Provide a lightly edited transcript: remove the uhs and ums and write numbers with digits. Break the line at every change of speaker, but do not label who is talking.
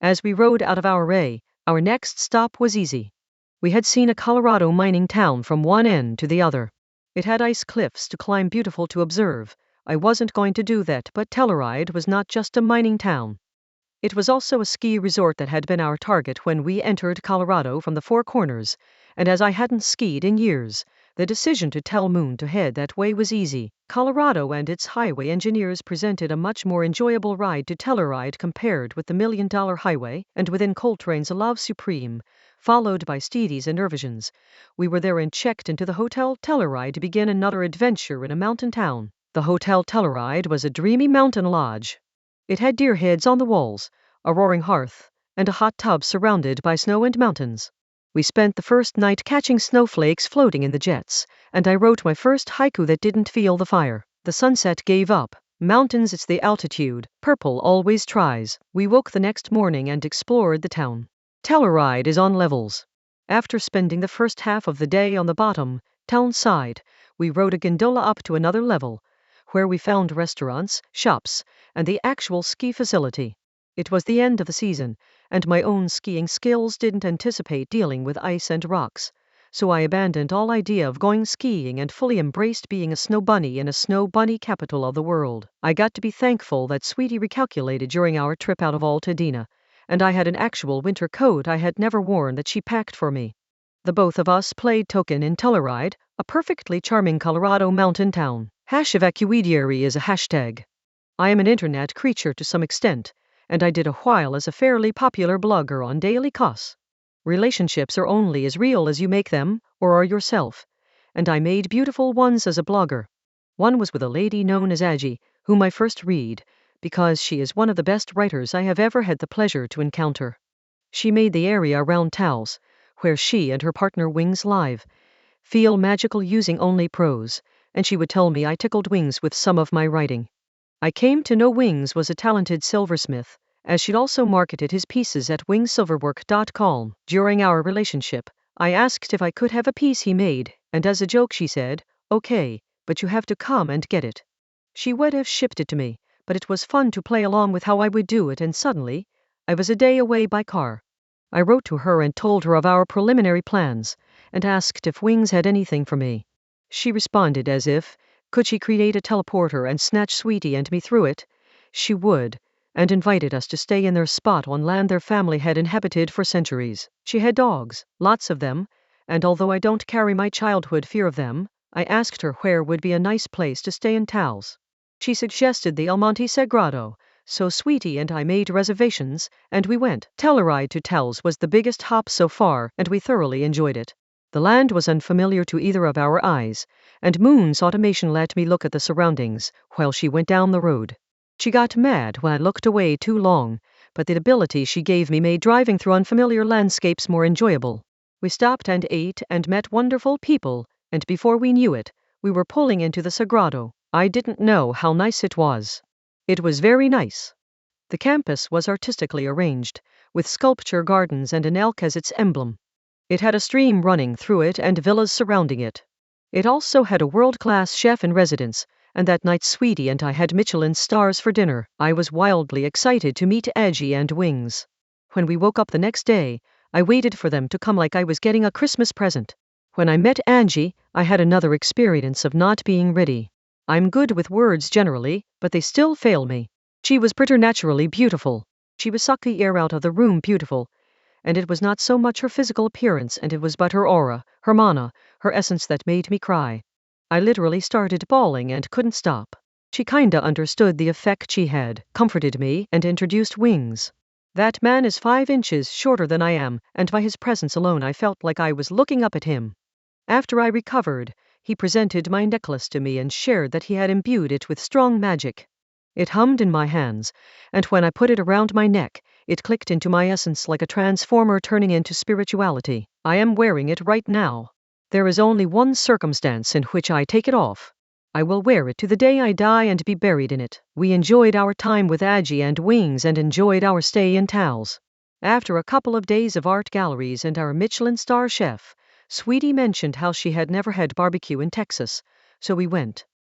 As we rode out of Ouray, our next stop was easy. We had seen a Colorado mining town from one end to the other. It had ice cliffs to climb, beautiful to observe. I wasn't going to do that, but Telluride was not just a mining town. It was also a ski resort that had been our target when we entered Colorado from the Four Corners, and as I hadn't skied in years, the decision to tell Moon to head that way was easy. Colorado and its highway engineers presented a much more enjoyable ride to Telluride compared with the $1 Million Highway, and within Coltrane's Love Supreme, followed by Steedy's and Irvision's, we were there and checked into the Hotel Telluride to begin another adventure in a mountain town. The Hotel Telluride was a dreamy mountain lodge. It had deer heads on the walls, a roaring hearth, and a hot tub surrounded by snow and mountains. We spent the first night catching snowflakes floating in the jets, and I wrote my first haiku that didn't feel the fire. The sunset gave up. Mountains, it's the altitude. Purple always tries. We woke the next morning and explored the town. Telluride is on levels. After spending the first half of the day on the bottom, town side, we rode a gondola up to another level, where we found restaurants, shops, and the actual ski facility. It was the end of the season, and my own skiing skills didn't anticipate dealing with ice and rocks, so I abandoned all idea of going skiing and fully embraced being a snow bunny in a snow bunny capital of the world. I got to be thankful that Sweetie recalculated during our trip out of Altadena, and I had an actual winter coat I had never worn that she packed for me. The both of us played token in Telluride, a perfectly charming Colorado mountain town. #evacueediary is a hashtag. I am an internet creature to some extent, and I did a while as a fairly popular blogger on Daily Kos. Relationships are only as real as you make them, or are yourself, and I made beautiful ones as a blogger. One was with a lady known as Aji, whom I first read, because she is one of the best writers I have ever had the pleasure to encounter. She made the area around Taos, where she and her partner Wings live, feel magical using only prose, and she would tell me I tickled Wings with some of my writing. I came to know Wings was a talented silversmith, as she'd also marketed his pieces at wingsilverwork.com. During our relationship, I asked if I could have a piece he made, and as a joke she said, "Okay, but you have to come and get it." She would have shipped it to me, but it was fun to play along with how I would do it, and suddenly, I was a day away by car. I wrote to her and told her of our preliminary plans, and asked if Wings had anything for me. She responded as if, could she create a teleporter and snatch Sweetie and me through it, she would, and invited us to stay in their spot on land their family had inhabited for centuries. She had dogs, lots of them, and although I don't carry my childhood fear of them, I asked her where would be a nice place to stay in Taos. She suggested the Monte Sagrado, so Sweetie and I made reservations, and we went. Telluride to Taos was the biggest hop so far, and we thoroughly enjoyed it. The land was unfamiliar to either of our eyes, and Moon's automation let me look at the surroundings while she went down the road. She got mad when I looked away too long, but the ability she gave me made driving through unfamiliar landscapes more enjoyable. We stopped and ate and met wonderful people, and before we knew it, we were pulling into the Sagrado. I didn't know how nice it was. It was very nice. The campus was artistically arranged, with sculpture gardens and an elk as its emblem. It had a stream running through it and villas surrounding it. It also had a world-class chef in residence, and that night Sweetie and I had Michelin stars for dinner. I was wildly excited to meet Aji and Wings. When we woke up the next day, I waited for them to come like I was getting a Christmas present. When I met Aji, I had another experience of not being ready. I'm good with words generally, but they still fail me. She was preternaturally beautiful. She was suck the air out of the room beautiful, and it was not so much her physical appearance, and it was but her aura, her mana, her essence that made me cry. I literally started bawling and couldn't stop. She kinda understood the effect she had, comforted me, and introduced Wings. That man is 5 inches shorter than I am, and by his presence alone I felt like I was looking up at him. After I recovered, he presented my necklace to me and shared that he had imbued it with strong magic. It hummed in my hands, and when I put it around my neck, it clicked into my essence like a transformer turning into spirituality. I am wearing it right now. There is only one circumstance in which I take it off. I will wear it to the day I die and be buried in it. We enjoyed our time with Aji and Wings and enjoyed our stay in Taos. After a couple of days of art galleries and our Michelin star chef, Sweetie mentioned how she had never had barbecue in Texas, so we went.